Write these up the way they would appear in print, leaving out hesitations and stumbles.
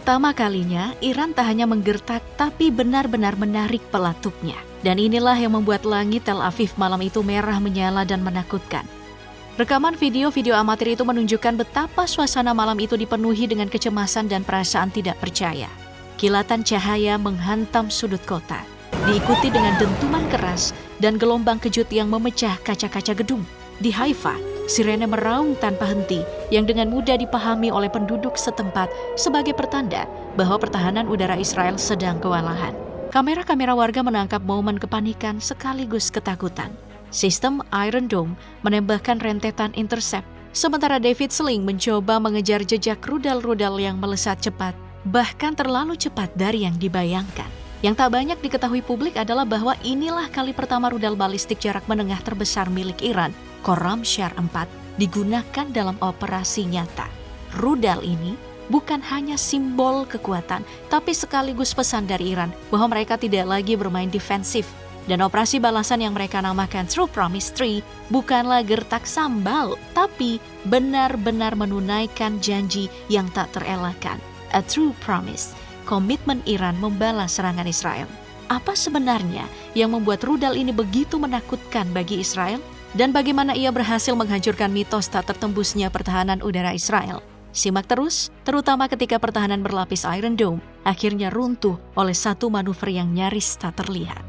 pertama kalinya, Iran tak hanya menggertak tapi benar-benar menarik pelatuknya. Dan inilah yang membuat langit Tel Aviv malam itu merah menyala dan menakutkan. Rekaman video-video amatir itu menunjukkan betapa suasana malam itu dipenuhi dengan kecemasan dan perasaan tidak percaya. Kilatan cahaya menghantam sudut kota, diikuti dengan dentuman keras dan gelombang kejut yang memecah kaca-kaca gedung. Di Haifa, sirene meraung tanpa henti yang dengan mudah dipahami oleh penduduk setempat sebagai pertanda bahwa pertahanan udara Israel sedang kewalahan. Kamera-kamera warga menangkap momen kepanikan sekaligus ketakutan. Sistem Iron Dome menembakkan rentetan intercept, sementara David Sling mencoba mengejar jejak rudal-rudal yang melesat cepat, bahkan terlalu cepat dari yang dibayangkan. Yang tak banyak diketahui publik adalah bahwa inilah kali pertama rudal balistik jarak menengah terbesar milik Iran, Khorramshahr 4, digunakan dalam operasi nyata. Rudal ini bukan hanya simbol kekuatan, tapi sekaligus pesan dari Iran bahwa mereka tidak lagi bermain defensif. Dan operasi balasan yang mereka namakan True Promise 3 bukanlah gertak sambal, tapi benar-benar menunaikan janji yang tak terelakkan. A True Promise, komitmen Iran membalas serangan Israel. Apa sebenarnya yang membuat rudal ini begitu menakutkan bagi Israel? Dan bagaimana ia berhasil menghancurkan mitos tak tertembusnya pertahanan udara Israel? Simak terus, terutama ketika pertahanan berlapis Iron Dome akhirnya runtuh oleh satu manuver yang nyaris tak terlihat.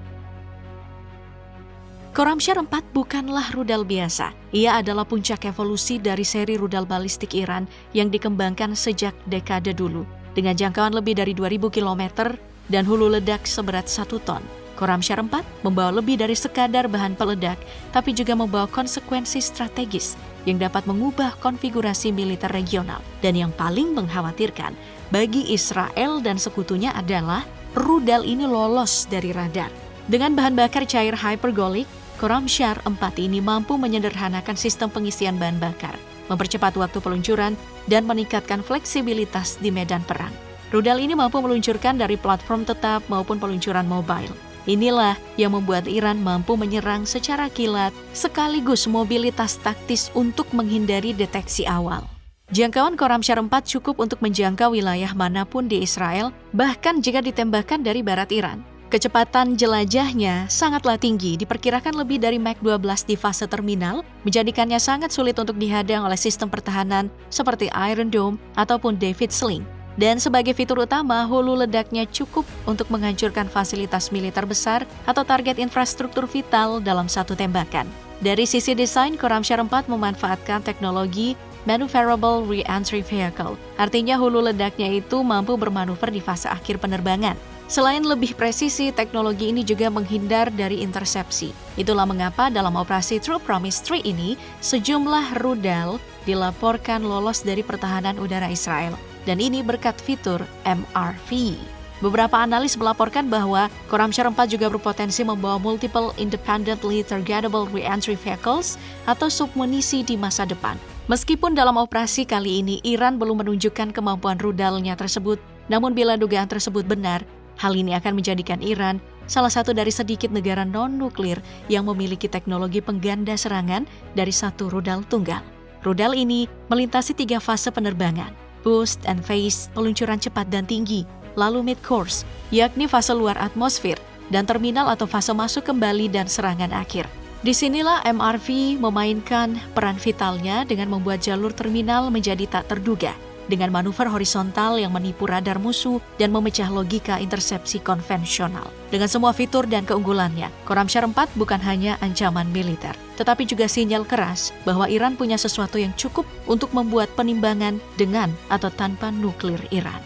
Khorramshahr 4 bukanlah rudal biasa. Ia adalah puncak evolusi dari seri rudal balistik Iran yang dikembangkan sejak dekade dulu. Dengan jangkauan lebih dari 2.000 km dan hulu ledak seberat 1 ton. Khorramshahr 4 membawa lebih dari sekadar bahan peledak, tapi juga membawa konsekuensi strategis yang dapat mengubah konfigurasi militer regional. Dan yang paling mengkhawatirkan bagi Israel dan sekutunya adalah rudal ini lolos dari radar. Dengan bahan bakar cair hypergolic, Khorramshahr 4 ini mampu menyederhanakan sistem pengisian bahan bakar, mempercepat waktu peluncuran, dan meningkatkan fleksibilitas di medan perang. Rudal ini mampu meluncurkan dari platform tetap maupun peluncuran mobile. Inilah yang membuat Iran mampu menyerang secara kilat sekaligus mobilitas taktis untuk menghindari deteksi awal. Jangkauan Khorramshahr 4 cukup untuk menjangkau wilayah manapun di Israel, bahkan jika ditembakkan dari barat Iran. Kecepatan jelajahnya sangatlah tinggi, diperkirakan lebih dari Mach 12 di fase terminal, menjadikannya sangat sulit untuk dihadang oleh sistem pertahanan seperti Iron Dome ataupun David Sling. Dan sebagai fitur utama, hulu ledaknya cukup untuk menghancurkan fasilitas militer besar atau target infrastruktur vital dalam satu tembakan. Dari sisi desain, Khorramshahr 4 memanfaatkan teknologi Maneuverable Re-entry Vehicle. Artinya hulu ledaknya itu mampu bermanuver di fase akhir penerbangan. Selain lebih presisi, teknologi ini juga menghindar dari intersepsi. Itulah mengapa dalam operasi True Promise 3 ini, sejumlah rudal dilaporkan lolos dari pertahanan udara Israel. Dan ini berkat fitur MRV. Beberapa analis melaporkan bahwa Khorramshahr 4 juga berpotensi membawa multiple independently targetable re-entry vehicles atau submunisi di masa depan. Meskipun dalam operasi kali ini Iran belum menunjukkan kemampuan rudalnya tersebut, namun bila dugaan tersebut benar, hal ini akan menjadikan Iran salah satu dari sedikit negara non-nuklir yang memiliki teknologi pengganda serangan dari satu rudal tunggal. Rudal ini melintasi 3 fase penerbangan, boost and phase, peluncuran cepat dan tinggi, lalu mid-course, yakni fase luar atmosfer, dan terminal atau fase masuk kembali dan serangan akhir. Disinilah MRV memainkan peran vitalnya dengan membuat jalur terminal menjadi tak terduga, dengan manuver horizontal yang menipu radar musuh dan memecah logika intersepsi konvensional. Dengan semua fitur dan keunggulannya, Khorramshahr 4 bukan hanya ancaman militer, tetapi juga sinyal keras bahwa Iran punya sesuatu yang cukup untuk membuat penimbangan dengan atau tanpa nuklir Iran.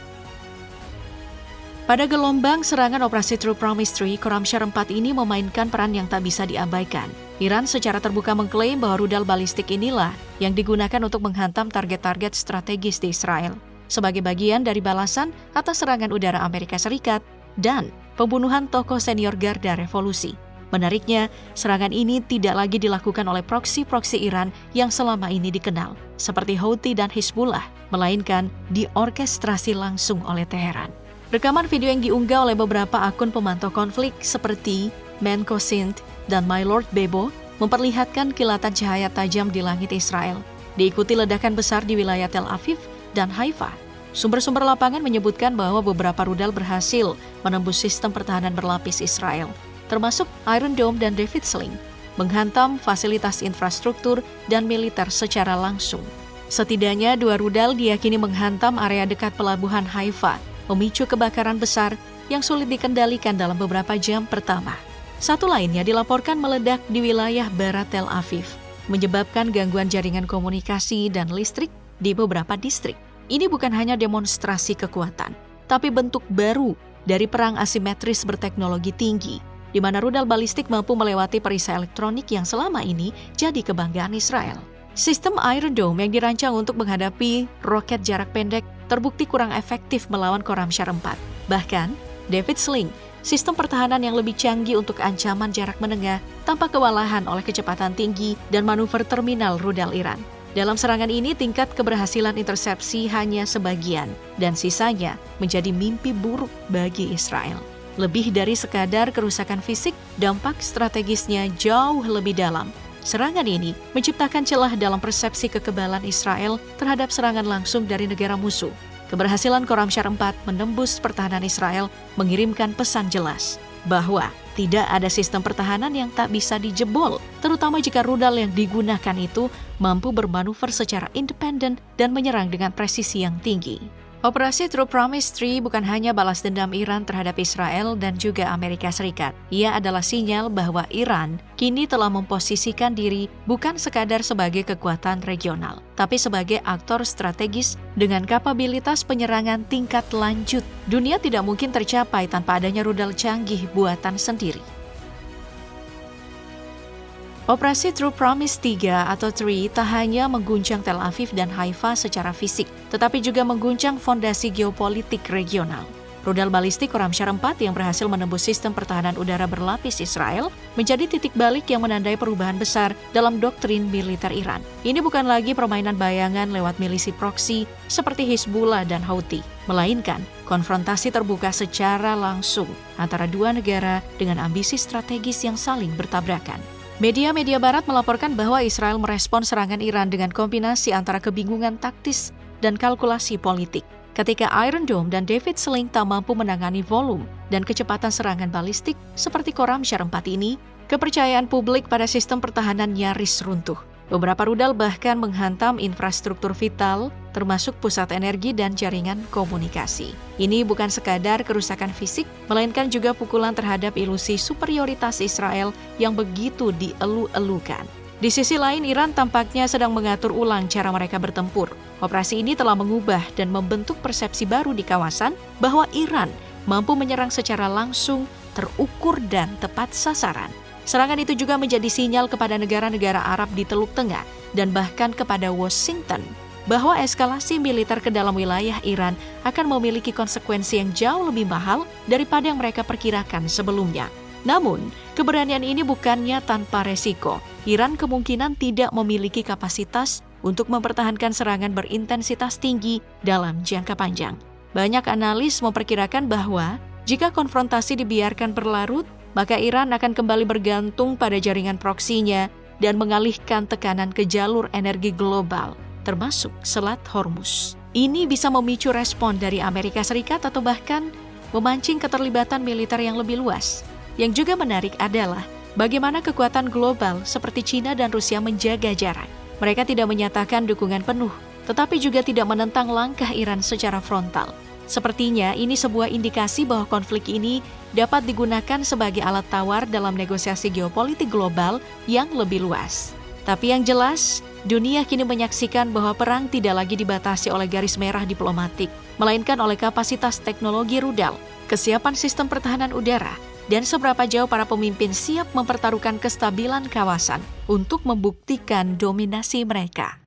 Pada gelombang serangan operasi True Promise 3, Khorramshahr 4 ini memainkan peran yang tak bisa diabaikan. Iran secara terbuka mengklaim bahwa rudal balistik inilah yang digunakan untuk menghantam target-target strategis di Israel, sebagai bagian dari balasan atas serangan udara Amerika Serikat dan pembunuhan tokoh senior Garda Revolusi. Menariknya, serangan ini tidak lagi dilakukan oleh proksi-proksi Iran yang selama ini dikenal, seperti Houthi dan Hizbullah, melainkan diorkestrasi langsung oleh Teheran. Rekaman video yang diunggah oleh beberapa akun pemantau konflik seperti Menkosint dan My Lord Bebo memperlihatkan kilatan cahaya tajam di langit Israel, diikuti ledakan besar di wilayah Tel Aviv dan Haifa. Sumber-sumber lapangan menyebutkan bahwa beberapa rudal berhasil menembus sistem pertahanan berlapis Israel, termasuk Iron Dome dan David Sling, menghantam fasilitas infrastruktur dan militer secara langsung. Setidaknya 2 rudal diyakini menghantam area dekat pelabuhan Haifa, memicu kebakaran besar yang sulit dikendalikan dalam beberapa jam pertama. Satu lainnya dilaporkan meledak di wilayah barat Tel Aviv, menyebabkan gangguan jaringan komunikasi dan listrik di beberapa distrik. Ini bukan hanya demonstrasi kekuatan, tapi bentuk baru dari perang asimetris berteknologi tinggi, di mana rudal balistik mampu melewati perisai elektronik yang selama ini jadi kebanggaan Israel. Sistem Iron Dome yang dirancang untuk menghadapi roket jarak pendek terbukti kurang efektif melawan Khorramshahr 4. Bahkan, David Sling, sistem pertahanan yang lebih canggih untuk ancaman jarak menengah, tampak kewalahan oleh kecepatan tinggi dan manuver terminal rudal Iran. Dalam serangan ini, tingkat keberhasilan intersepsi hanya sebagian, dan sisanya menjadi mimpi buruk bagi Israel. Lebih dari sekadar kerusakan fisik, dampak strategisnya jauh lebih dalam. Serangan ini menciptakan celah dalam persepsi kekebalan Israel terhadap serangan langsung dari negara musuh. Keberhasilan Khorramshahr 4 menembus pertahanan Israel mengirimkan pesan jelas bahwa tidak ada sistem pertahanan yang tak bisa dijebol, terutama jika rudal yang digunakan itu mampu bermanuver secara independen dan menyerang dengan presisi yang tinggi. Operasi True Promise 3 bukan hanya balas dendam Iran terhadap Israel dan juga Amerika Serikat. Ia adalah sinyal bahwa Iran kini telah memposisikan diri bukan sekadar sebagai kekuatan regional, tapi sebagai aktor strategis dengan kapabilitas penyerangan tingkat lanjut. Dunia tidak mungkin tercapai tanpa adanya rudal canggih buatan sendiri. Operasi True Promise 3 atau 3 tak hanya mengguncang Tel Aviv dan Haifa secara fisik, tetapi juga mengguncang fondasi geopolitik regional. Rudal balistik Khorramshahr 4 yang berhasil menembus sistem pertahanan udara berlapis Israel menjadi titik balik yang menandai perubahan besar dalam doktrin militer Iran. Ini bukan lagi permainan bayangan lewat milisi proksi seperti Hizbullah dan Houthi, melainkan konfrontasi terbuka secara langsung antara dua negara dengan ambisi strategis yang saling bertabrakan. Media-media barat melaporkan bahwa Israel merespon serangan Iran dengan kombinasi antara kebingungan taktis dan kalkulasi politik. Ketika Iron Dome dan David Sling tak mampu menangani volume dan kecepatan serangan balistik seperti Khorramshahr 4 ini, kepercayaan publik pada sistem pertahanan nyaris runtuh. Beberapa rudal bahkan menghantam infrastruktur vital, termasuk pusat energi dan jaringan komunikasi. Ini bukan sekadar kerusakan fisik, melainkan juga pukulan terhadap ilusi superioritas Israel yang begitu dielu-elukan. Di sisi lain, Iran tampaknya sedang mengatur ulang cara mereka bertempur. Operasi ini telah mengubah dan membentuk persepsi baru di kawasan bahwa Iran mampu menyerang secara langsung, terukur, dan tepat sasaran. Serangan itu juga menjadi sinyal kepada negara-negara Arab di Teluk Tengah dan bahkan kepada Washington bahwa eskalasi militer ke dalam wilayah Iran akan memiliki konsekuensi yang jauh lebih mahal daripada yang mereka perkirakan sebelumnya. Namun, keberanian ini bukannya tanpa resiko. Iran kemungkinan tidak memiliki kapasitas untuk mempertahankan serangan berintensitas tinggi dalam jangka panjang. Banyak analis memperkirakan bahwa jika konfrontasi dibiarkan berlarut, maka Iran akan kembali bergantung pada jaringan proksinya dan mengalihkan tekanan ke jalur energi global, termasuk Selat Hormuz. Ini bisa memicu respon dari Amerika Serikat atau bahkan memancing keterlibatan militer yang lebih luas. Yang juga menarik adalah bagaimana kekuatan global seperti China dan Rusia menjaga jarak. Mereka tidak menyatakan dukungan penuh, tetapi juga tidak menentang langkah Iran secara frontal. Sepertinya ini sebuah indikasi bahwa konflik ini dapat digunakan sebagai alat tawar dalam negosiasi geopolitik global yang lebih luas. Tapi yang jelas, dunia kini menyaksikan bahwa perang tidak lagi dibatasi oleh garis merah diplomatik, melainkan oleh kapasitas teknologi rudal, kesiapan sistem pertahanan udara, dan seberapa jauh para pemimpin siap mempertaruhkan kestabilan kawasan untuk membuktikan dominasi mereka.